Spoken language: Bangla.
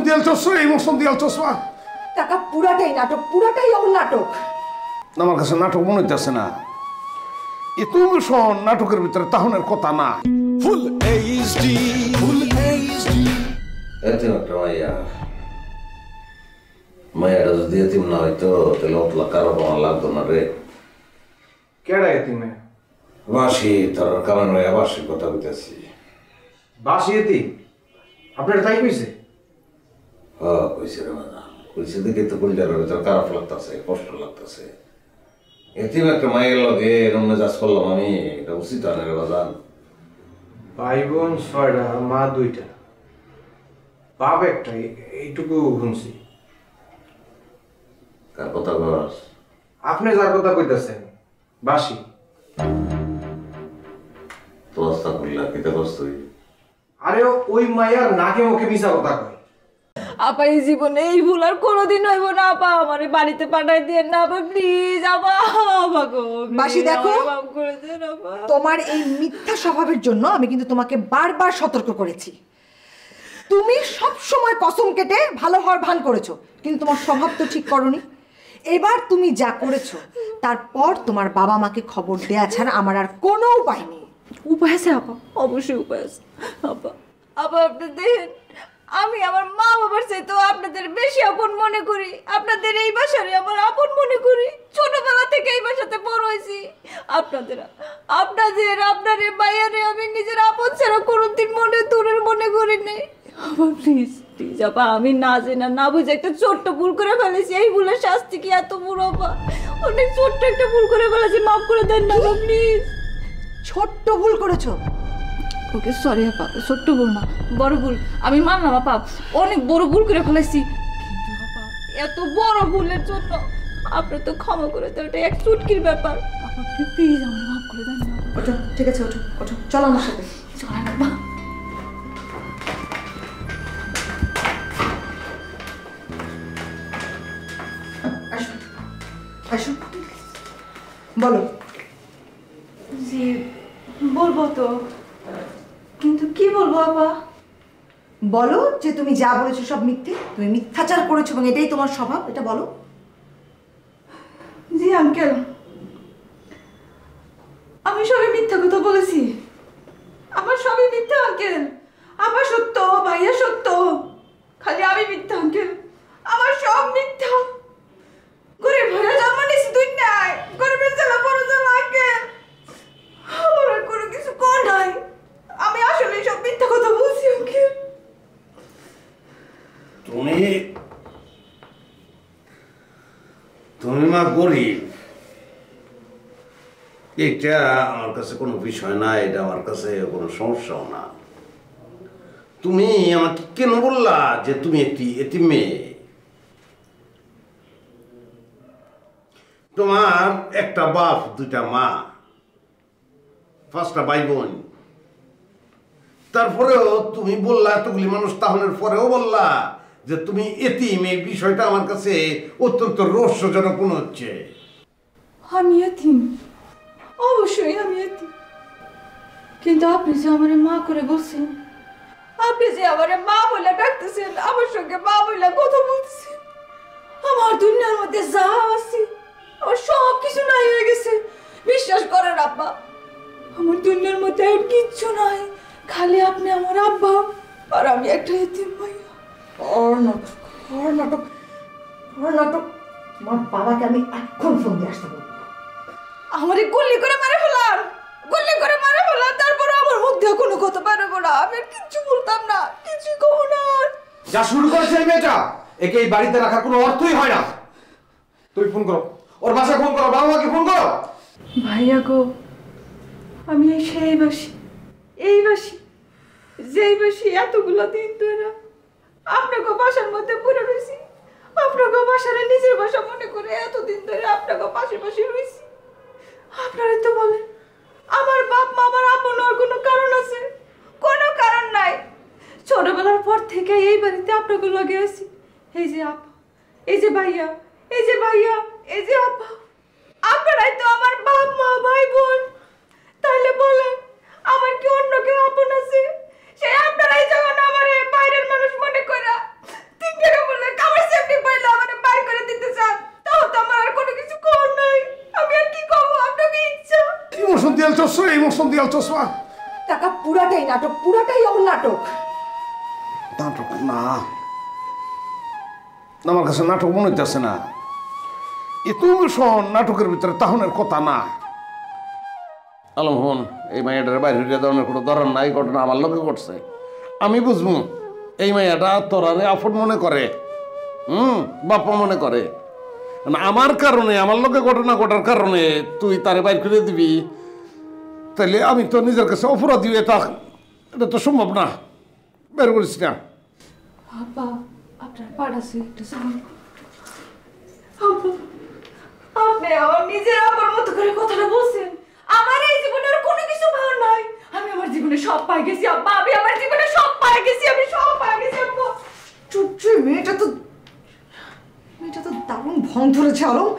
দিয়াল চশমা ইমোশন দিয়াল চশমা টাকা পুরাটাই নাটক, পুরাটাই ওর নাটক। আমার কাছে নাটক মনে হইতেছে না, এত ইমোশন নাটকের ভিতরে তাহনের কথা না। Full HD, full HD. এতিম একটা মাইয়া, মাইয়াটা যদি এতিম না হইতো তাহলে অতলা কারো আমার লাগতো না রে। কেডা এতিমে? বাসি তোর কারণ মাইয়া বাসির কথা কইতেছি। বাসি এতিম? আপনার তাই কইছে? হ্যাঁ কইছে রে বাবা, কইছে দেখে তো কইলার ভিতর খারাপ লাগতেছে, কষ্ট লাগতেছে। এতিম একটা মায়ের লগে এরম মেজাজ করলাম আমি, এটা উচিত হয় না রে বাজান। ভাই বোন 6টা, মা 2টা, বাপ একটা, এইটুকু শুনছি। কার কথা কস? আপনি যার কথা কইতেছেন বাসি। তো অবস্থা করলা কিতা কস তুই? আরে ওই মাইয়ার নাকে মুখে মিছা কথা কয়। আপা এই জীবনে এই ভুল আর কোনোদিন হইব না। আপা আমার বাড়িতে পাঠাই দিয়ে না আপা, প্লিজ আপা। বাসি দেখো, তোমার এই মিথ্যা স্বভাবের জন্য আমি কিন্তু তোমাকে বারবার সতর্ক করেছি। তুমি সব সময় কসম কেটে ভালো হওয়ার ভান করেছো, কিন্তু তোমার স্বভাব তো ঠিক করনি। এবার তুমি যা করেছো তারপর তোমার বাবা মাকে খবর দেয়া ছাড়া আমার আর কোনো উপায় নেই। উপায় আছে আপা, অবশ্যই উপায় আছে আপা। আপা আপনি দেখেন, আমি আমার মা বাবার চাইতে আপনাদের বেশি আপন মনে করি। আপনাদের এই বাসারে আমার আপন মনে করি। ছোটবেলা থেকে এই বাসাতে বড় হয়েছি। আপনাদের আপনার এই মাইয়ারে আমি নিজের আপন ছাড়া কোনোদিন দূরের মনে করি নাই। আপা প্লিজ প্লিজ আপা, আমি না জেনে না বুঝে একটা ছোট্ট ভুল করে ফেলেছি। এই ভুলের শাস্তি কি এত বড় আপা? অনেক ছোট্ট একটা ভুল করে ফেলেছি, মাফ করে দেন না আপা প্লিজ। ছোট্ট ভুল করেছো? ওকে সরি আপা, ছোট্ট ভুল না, বড় ভুল। আমি মানলাম আপা, অনেক বড় ভুল করে ফেলেছি, কিন্তু আপা এত বড় ভুলের জন্য আপনি তো ক্ষমা করে দেন, এটা এক চুটকির ব্যাপার। আপা প্লিজ আমার মাফ করে দেন না। ওঠো, ঠিক আছে ওঠো ওঠো, চলো আমার সাথে। চলেন আপা। আসো আসো, বলো। জি বলবো তো, কিন্তু কি বলবো আপা? বলো যে তুমি যা বলেছো সব মিথ্যে, তুমি মিথ্যাচার করেছো এবং এটাই তোমার স্বভাব, এটা বলো। জি আঙ্কেল, আমি সবই মিথ্যা কথা বলেছি। আমার সবই মিথ্যা আঙ্কেল। আমার সত্য, ভাইয়া সত্য, খালি আমি মিথ্যা আঙ্কেল। আমার সব মিথ্যা। গরিব ভাইয়া জন্ম নিয়েছি তুই নাই, গরিবের ছেলে বড় ছেলে আঙ্কেল। আমার আর কোনো কিছু কর নাই। আমি আসলে সব মিথ্যা কথা বলছি আঙ্কেল। তুমি মা গরিব, এটা আমার কাছে কোনো বিষয় না, এটা আমার কাছে কোনো সমস্যাও না। তুমি আমাকে কেন বললা যে তুমি একটি এতিম মেয়ে? তোমার একটা বাপ, 2টা মা, 5টা ভাই বোন, তারপরেও তুমি বললা, এতগুলি মানুষ তাহলে পরেও বললা যে তুমি এতিম। এই বিষয়টা আমার কাছে অত্যন্ত রহস্যজনক মনে হচ্ছে। আমি এতিম, অবশ্যই আমি এতিম, কিন্তু আপনি যে আমার মা করে বলছেন, আপনি যে আমার মা বলে ডাকতেছেন, আমার সঙ্গে মা বলে কথা বলতেছেন, আমার দুনিয়ার মধ্যে যা আছে আমার সব কিছু নাই হয়ে গেছে। বিশ্বাস করেন আব্বা, আমার দুনিয়ার মধ্যে আর কিচ্ছু নাই, খালি আপনি আমার আব্বা আর আমি একটা এতিম ভাইয়া। নাটক, তোমার বাবাকে আমি এখন ফোন দিয়ে আসতে বলবো। আমারে গুলি করে মারে ফেলার, তারপরে আমার মুখে কোনো কথা পারবো না। আমি আর কিচ্ছু বলতাম না, কিছু কমো না। যা শুরু করেছে এই মেয়েটা, একে এই বাড়িতে রাখার কোনো অর্থই হয় না। তুমি ফোন করো, ওর বাসায় ফোন করো, বাবা মাকে ফোন করো। ভাইয়া গো, আমি সেই বাসি, এই বাসি, যেই বাসি এতগুলো দিন ধরে আপনাকে বাসার মধ্যে পড়ে রয়েছি, আপনাকে বাসারে নিজের বাসা মনে করে এতদিন ধরে আপনাকে পাশে রয়েছি। আপনারা তো বলেন আমার বাপ মা আমার আপন হওয়ার কোনো কারণ আছে? কোনো কারণ নাই। ছোটবেলার পর থেকে এই বাড়িতে আপনাকে লগে আছি। এই যে আপা, এই যে ভাইয়া, এই যে আপা, আপনারাই তো আমার বাপ মা ভাই বোন। তাহলে বলেন আমার কি অন্য কেউ আপন আছে? সেই আপনারাই যখন আমার বাইরের মানুষ মনে করা মোশন দিয়াল চশমা, এই মোশন দিয়াল চশমা। টাকা পুরাটাই নাটক, পুরাটাই ওর নাটক। নাটক না, আমার কাছে নাটক মনে হইতেছে না। এ তুমি শোন, নাটকের ভিতরে তাহনের কথা না। আলম হন, এই মাইয়াটার বাইরে হইয়া ধরনের কোনো ধরার নাই, ঘটনা আমার লোকে ঘটছে। আমি বুঝবো এই মাইয়াটা তোরারে আপন মনে করে, বাপা মনে করে। আমার কারণে, আমার লোকে ঘটনা ঘটার কারণে তুই তারে বাইর করে দিবি, তাইলে আমি তো নিজের কাছে অপরাধী। এটা তো সম্ভব না, বের করিস না। আপা আপনার পাড়াছে একটা সামান। আপনি আমার নিজের আমার মতো করে কথাটা বলছেন। আমার এই জীবনের কোনো কিছু পাওয়ার নাই। আমি আমার জীবনে সব পাই গেছি আব্বা, আমি আমার জীবনে সব পাই গেছি, আমি সব পাই গেছি আব্বা। চুপ, মেয়েটা তো দারুণ ভং ধরেছে আলম।